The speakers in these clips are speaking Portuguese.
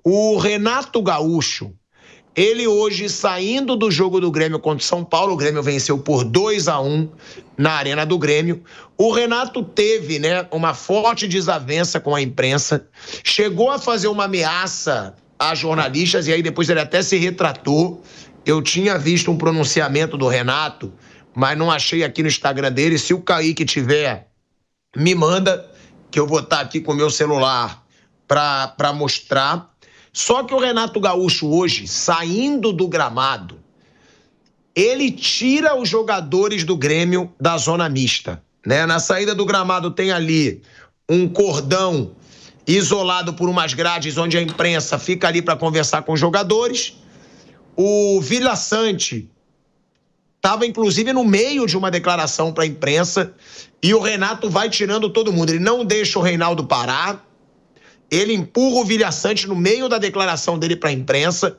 O Renato Gaúcho, ele hoje saindo do jogo do Grêmio contra o São Paulo, o Grêmio venceu por 2-1 na Arena do Grêmio. O Renato teve, né, uma forte desavença com a imprensa, chegou a fazer uma ameaça a jornalistas e aí depois ele até se retratou. Eu tinha visto um pronunciamento do Renato, mas não achei aqui no Instagram dele. Se o Kaique tiver, me manda, que eu vou estar aqui com o meu celular para mostrar. Só que o Renato Gaúcho hoje, saindo do gramado, ele tira os jogadores do Grêmio da zona mista, né? Na saída do gramado tem ali um cordão isolado por umas grades onde a imprensa fica ali para conversar com os jogadores. O Vila Sante estava, inclusive, no meio de uma declaração para a imprensa e o Renato vai tirando todo mundo. Ele não deixa o Reinaldo parar, ele empurra o Vila Sante no meio da declaração dele para a imprensa,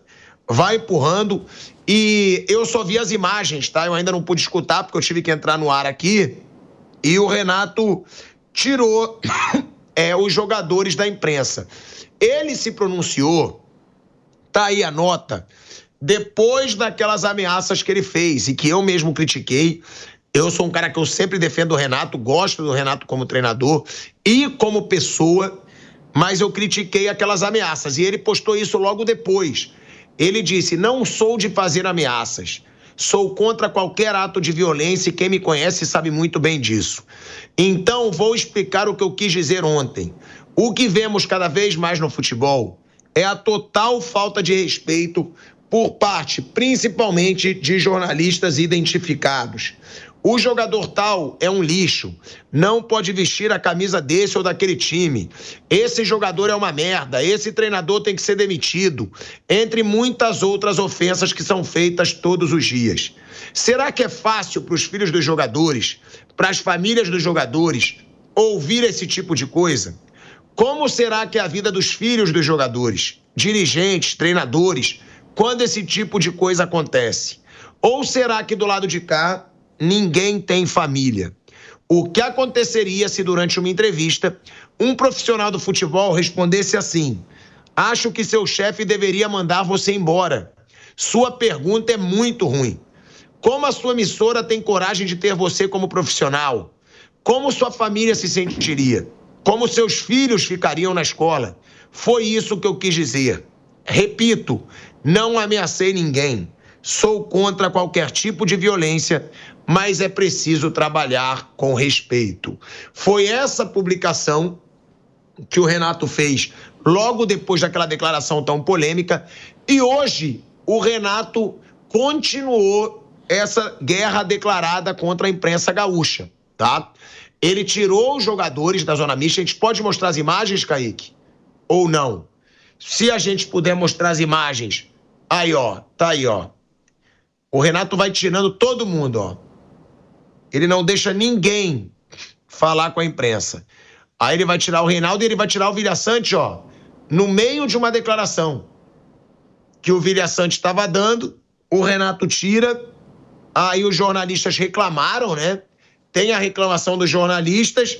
vai empurrando e eu só vi as imagens, tá? Eu ainda não pude escutar porque eu tive que entrar no ar aqui e o Renato tirou os jogadores da imprensa. Ele se pronunciou, tá aí a nota, depois daquelas ameaças que ele fez e que eu mesmo critiquei. Eu sou um cara que eu sempre defendo o Renato, gosto do Renato como treinador e como pessoa, mas eu critiquei aquelas ameaças. E ele postou isso logo depois. Ele disse, não sou de fazer ameaças, sou contra qualquer ato de violência e quem me conhece sabe muito bem disso. Então, vou explicar o que eu quis dizer ontem. O que vemos cada vez mais no futebol é a total falta de respeito por parte, principalmente, de jornalistas identificados. O jogador tal é um lixo, não pode vestir a camisa desse ou daquele time. Esse jogador é uma merda, esse treinador tem que ser demitido, entre muitas outras ofensas que são feitas todos os dias. Será que é fácil para os filhos dos jogadores, para as famílias dos jogadores, ouvir esse tipo de coisa? Como será que é a vida dos filhos dos jogadores, dirigentes, treinadores, quando esse tipo de coisa acontece? Ou será que do lado de cá ninguém tem família? O que aconteceria se durante uma entrevista um profissional do futebol respondesse assim: acho que seu chefe deveria mandar você embora. Sua pergunta é muito ruim. Como a sua emissora tem coragem de ter você como profissional? Como sua família se sentiria? Como seus filhos ficariam na escola? Foi isso que eu quis dizer. Repito, não ameacei ninguém. Sou contra qualquer tipo de violência, mas é preciso trabalhar com respeito. Foi essa publicação que o Renato fez logo depois daquela declaração tão polêmica. E hoje o Renato continuou essa guerra declarada contra a imprensa gaúcha, tá? Ele tirou os jogadores da zona mista. A gente pode mostrar as imagens, Kaique? Ou não? Se a gente puder mostrar as imagens. Aí, ó. Tá aí, ó. O Renato vai tirando todo mundo, ó. Ele não deixa ninguém falar com a imprensa. Aí ele vai tirar o Reinaldo e ele vai tirar o Vila Sante, ó, no meio de uma declaração que o Vila Sante estava dando. O Renato tira. Aí os jornalistas reclamaram, né? Tem a reclamação dos jornalistas.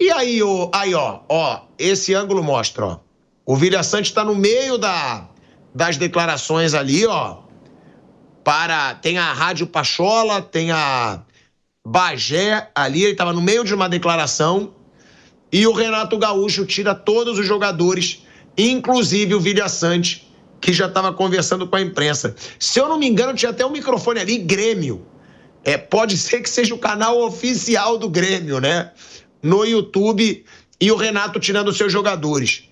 E aí, ó, esse ângulo mostra, ó. O Vila Sante está no meio das declarações ali, ó. Tem a Rádio Pachola, tem a Bagé ali, ele estava no meio de uma declaração. E o Renato Gaúcho tira todos os jogadores, inclusive o Vila Sante, que já estava conversando com a imprensa. Se eu não me engano, tinha até um microfone ali, Grêmio. Pode ser que seja o canal oficial do Grêmio, né? No YouTube, e o Renato tirando os seus jogadores.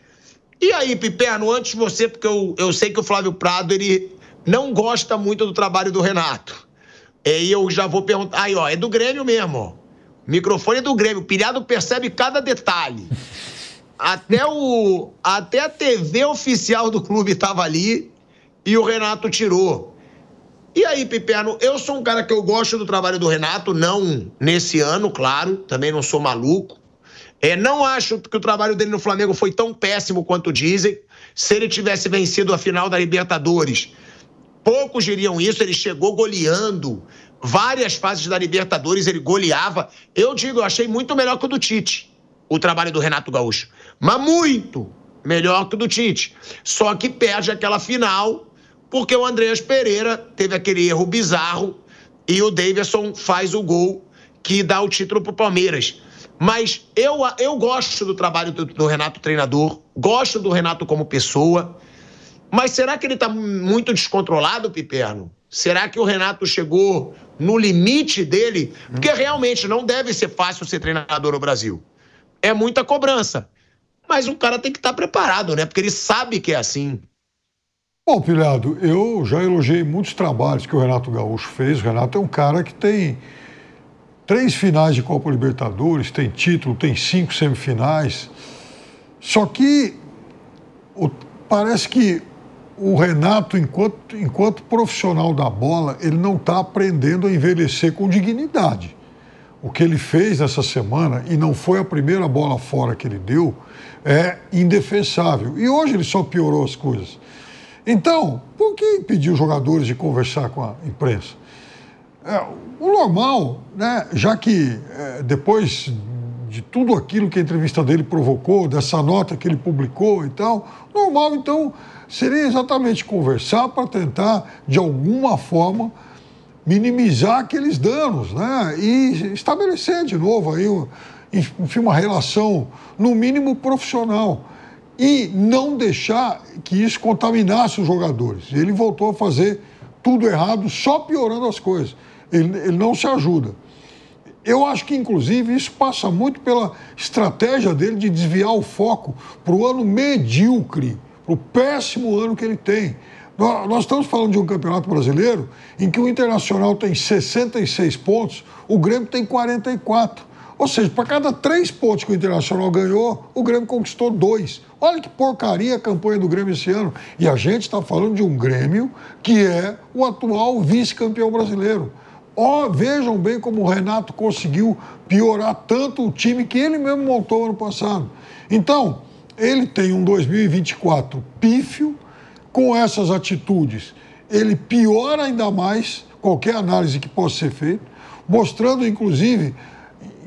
E aí, Piperno, antes de você, porque eu sei que o Flávio Prado, ele não gosta muito do trabalho do Renato. E eu já vou perguntar. Aí, ó, é do Grêmio mesmo, ó. O microfone é do Grêmio. O Pilhado percebe cada detalhe. Até a TV oficial do clube estava ali e o Renato tirou. E aí, Piperno, eu sou um cara que eu gosto do trabalho do Renato, não nesse ano, claro, também não sou maluco. Não acho que o trabalho dele no Flamengo foi tão péssimo quanto dizem. Se ele tivesse vencido a final da Libertadores, poucos diriam isso. Ele chegou goleando várias fases da Libertadores, ele goleava. Eu achei muito melhor que o do Tite, o trabalho do Renato Gaúcho. Mas muito, melhor que o do Tite. Só que perde aquela final porque o Andreas Pereira teve aquele erro bizarro e o Davidson faz o gol que dá o título pro Palmeiras. Mas eu gosto do trabalho do Renato treinador, gosto do Renato como pessoa, mas será que ele tá muito descontrolado, Piperno? Será que o Renato chegou no limite dele? Porque realmente não deve ser fácil ser treinador no Brasil. É muita cobrança. Mas o cara tem que estar preparado, né? Porque ele sabe que é assim. Bom, Pilhado, eu já elogiei muitos trabalhos que o Renato Gaúcho fez. O Renato é um cara que tem 3 finais de Copa Libertadores, tem título, tem 5 semifinais. Só que parece que o Renato, enquanto profissional da bola, ele não está aprendendo a envelhecer com dignidade. O que ele fez essa semana, e não foi a primeira bola fora que ele deu, é indefensável. E hoje ele só piorou as coisas. Então, por que impedir os jogadores de conversar com a imprensa? O normal, né, já que depois de tudo aquilo que a entrevista dele provocou, dessa nota que ele publicou e tal, normal, então, seria exatamente conversar para tentar, de alguma forma, minimizar aqueles danos, né, e estabelecer de novo aí, enfim, uma relação, no mínimo, profissional. E não deixar que isso contaminasse os jogadores. Ele voltou a fazer tudo errado, só piorando as coisas. Ele não se ajuda. Eu acho que, inclusive, isso passa muito pela estratégia dele de desviar o foco para o ano medíocre, para o péssimo ano que ele tem. Nós estamos falando de um campeonato brasileiro em que o Internacional tem 66 pontos, o Grêmio tem 44. Ou seja, para cada 3 pontos que o Internacional ganhou, o Grêmio conquistou 2. Olha que porcaria a campanha do Grêmio esse ano. E a gente está falando de um Grêmio que é o atual vice-campeão brasileiro. Vejam bem como o Renato conseguiu piorar tanto o time que ele mesmo montou ano passado. Então, ele tem um 2024 pífio. Com essas atitudes, ele piora ainda mais qualquer análise que possa ser feita, mostrando, inclusive,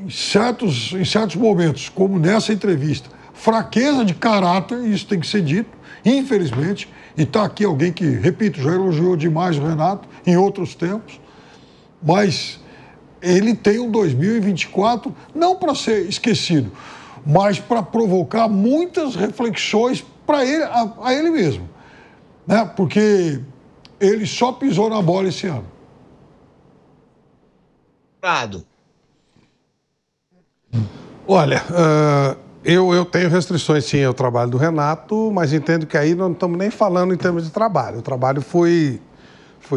em certos momentos, como nessa entrevista, fraqueza de caráter, isso tem que ser dito, infelizmente, e está aqui alguém que, repito, já elogiou demais o Renato em outros tempos, mas ele tem um 2024 não para ser esquecido, mas para provocar muitas reflexões para ele, a ele mesmo, né? Porque ele só pisou na bola esse ano. Olha, eu tenho restrições, sim, ao trabalho do Renato, mas entendo que aí não estamos nem falando em termos de trabalho. O trabalho foi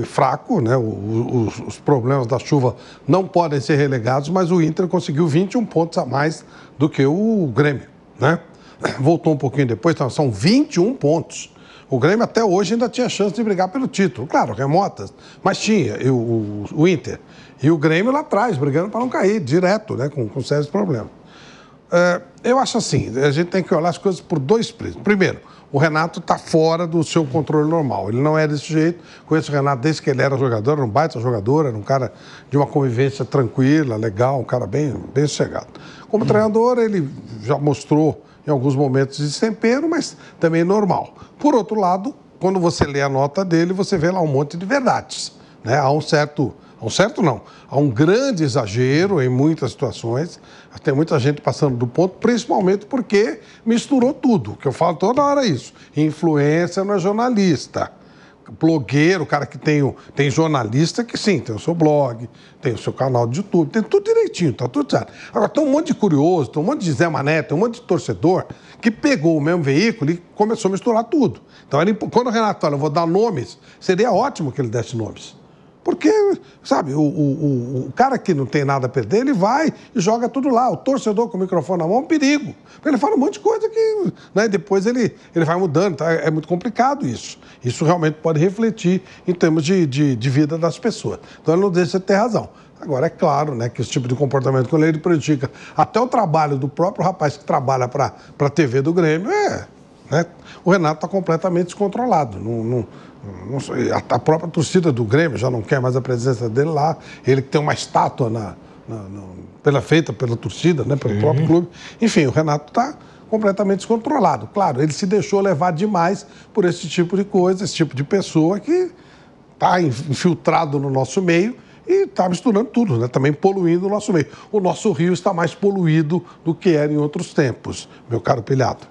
fraco, né? Os problemas da chuva não podem ser relegados, mas o Inter conseguiu 21 pontos a mais do que o Grêmio, né? Voltou um pouquinho depois, então são 21 pontos. O Grêmio até hoje ainda tinha chance de brigar pelo título. Claro, remotas, mas tinha o Inter. E o Grêmio lá atrás, brigando para não cair, direto, né, com sérios problemas. Eu acho assim, a gente tem que olhar as coisas por 2 prismas. Primeiro, o Renato está fora do seu controle normal. Ele não é desse jeito. Conheço o Renato desde que ele era jogador, era um baita jogador, era um cara de uma convivência tranquila, legal, um cara bem sossegado. Como treinador, ele já mostrou em alguns momentos de destempero, mas também normal. Por outro lado, quando você lê a nota dele, você vê lá um monte de verdades, né? Há um grande exagero em muitas situações, tem muita gente passando do ponto, principalmente porque misturou tudo, que eu falo toda hora isso. Influência não é jornalista. Blogueiro, o cara que tem jornalista que sim, tem o seu blog, tem o seu canal de YouTube, tem tudo direitinho, tá tudo certo. Agora, tem um monte de curioso, tem um monte de Zé Mané, tem um monte de torcedor que pegou o mesmo veículo e começou a misturar tudo. Então, quando o Renato fala, eu vou dar nomes, seria ótimo que ele desse nomes. Porque, sabe, o cara que não tem nada a perder, ele vai e joga tudo lá. O torcedor com o microfone na mão é um perigo. Ele fala um monte de coisa que, né, depois ele vai mudando. Tá? É muito complicado isso. Isso realmente pode refletir em termos de vida das pessoas. Então, ele não deixa de ter razão. Agora, é claro, né, que esse tipo de comportamento, quando ele prejudica até o trabalho do próprio rapaz que trabalha para a TV do Grêmio, né, o Renato está completamente descontrolado. A própria torcida do Grêmio já não quer mais a presença dele lá. Ele que tem uma estátua feita pela torcida, né, pelo próprio clube. Enfim, o Renato está completamente descontrolado. Claro, ele se deixou levar demais por esse tipo de coisa, esse tipo de pessoa que está infiltrado no nosso meio e está misturando tudo, né? Também poluindo o nosso meio. O nosso rio está mais poluído do que era em outros tempos, meu caro Pilhado.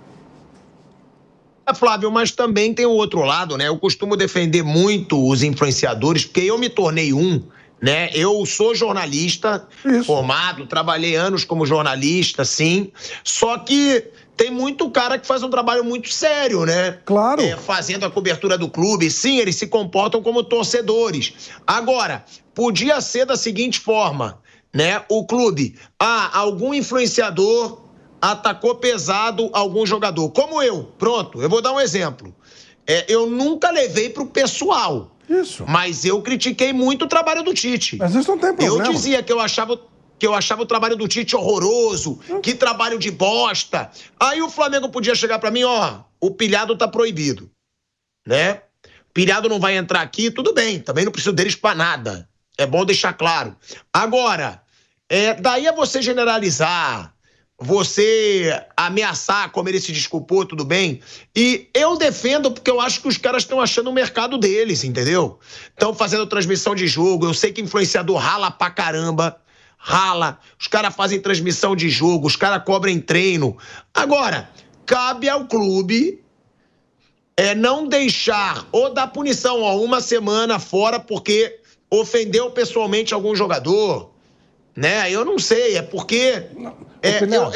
Flávio, mas também tem o outro lado, né? Eu costumo defender muito os influenciadores, porque eu me tornei um, né? Eu sou jornalista formado, trabalhei anos como jornalista, sim, só que tem muito cara que faz um trabalho muito sério, né? Claro. Fazendo a cobertura do clube. Sim, eles se comportam como torcedores. Agora, podia ser da seguinte forma, né? O clube, algum influenciador atacou pesado algum jogador, como eu. Pronto, eu vou dar um exemplo. Eu nunca levei pro pessoal. Isso. Mas eu critiquei muito o trabalho do Tite. Mas isso não tem problema. Eu dizia que eu achava o trabalho do Tite horroroso, que trabalho de bosta. Aí o Flamengo podia chegar pra mim, o Pilhado tá proibido, né? Pilhado não vai entrar aqui, tudo bem, também não preciso deles pra nada. É bom deixar claro. Agora, daí a você generalizar, você ameaçar, como ele se desculpou, tudo bem. E eu defendo porque eu acho que os caras estão achando o mercado deles, entendeu? Estão fazendo transmissão de jogo, eu sei que influenciador rala pra caramba, rala. Os caras fazem transmissão de jogo, os caras cobrem treino. Agora, cabe ao clube não deixar ou dar punição, uma semana fora porque ofendeu pessoalmente algum jogador, né? Eu não sei, porque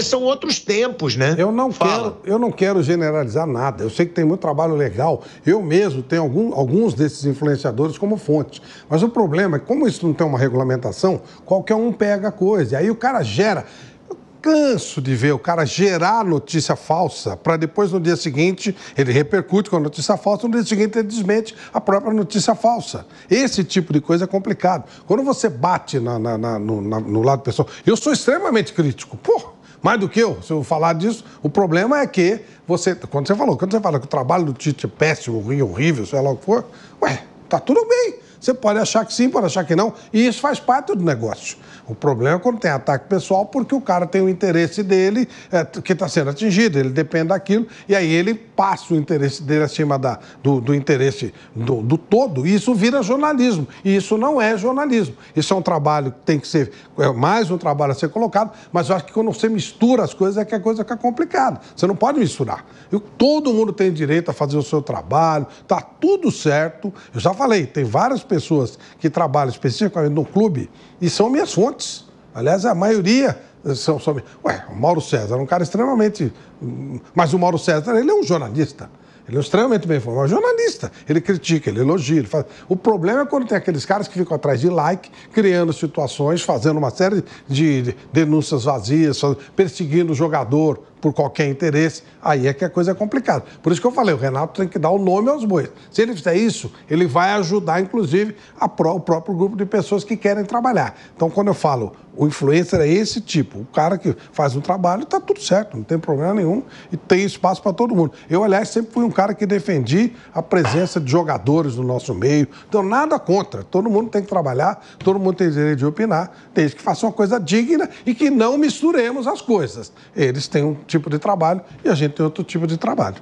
são outros tempos, né? Eu não quero generalizar nada. Eu sei que tem muito trabalho legal. Eu mesmo tenho alguns desses influenciadores como fonte. Mas o problema é que, como isso não tem uma regulamentação, qualquer um pega a coisa. E aí o cara gera... Eu canso de ver o cara gerar notícia falsa para depois, no dia seguinte, ele repercute com a notícia falsa, no dia seguinte ele desmente a própria notícia falsa. Esse tipo de coisa é complicado. Quando você bate no lado pessoal... Eu sou extremamente crítico. Mais do que eu, se eu falar disso, o problema é que quando você fala que o trabalho do Tite é péssimo, horrível, sei lá o que for, tá tudo bem. Você pode achar que sim, pode achar que não, e isso faz parte do negócio. O problema é quando tem ataque pessoal, porque o cara tem o interesse dele que está sendo atingido, ele depende daquilo, e aí ele passa o interesse dele acima do interesse do todo, e isso vira jornalismo. E isso não é jornalismo. Isso é um trabalho que tem que ser, mais um trabalho a ser colocado, mas eu acho que quando você mistura as coisas é que a coisa fica complicada. Você não pode misturar. Todo mundo tem direito a fazer o seu trabalho, tá tudo certo. Eu já falei, tem várias pessoas que trabalham especificamente no clube e são minhas fontes. Aliás, a maioria são... o Mauro César é um cara extremamente... Mas o Mauro César, ele é um jornalista. Ele é extremamente bem informado. É um jornalista. Ele critica, ele elogia, ele faz... O problema é quando tem aqueles caras que ficam atrás de like, criando situações, fazendo uma série de denúncias vazias, perseguindo o jogador por qualquer interesse. Aí é que a coisa é complicada. Por isso que eu falei, o Renato tem que dar o nome aos bois. Se ele fizer isso, ele vai ajudar, inclusive, o próprio grupo de pessoas que querem trabalhar. Então, quando eu falo, o influencer é esse tipo, o cara que faz um trabalho, tá tudo certo, não tem problema nenhum e tem espaço para todo mundo. Eu, aliás, sempre fui um cara que defendi a presença de jogadores no nosso meio. Então, nada contra. Todo mundo tem que trabalhar, todo mundo tem direito de opinar, desde que faça uma coisa digna e que não misturemos as coisas. Eles têm um tipo de trabalho e a gente tem outro tipo de trabalho.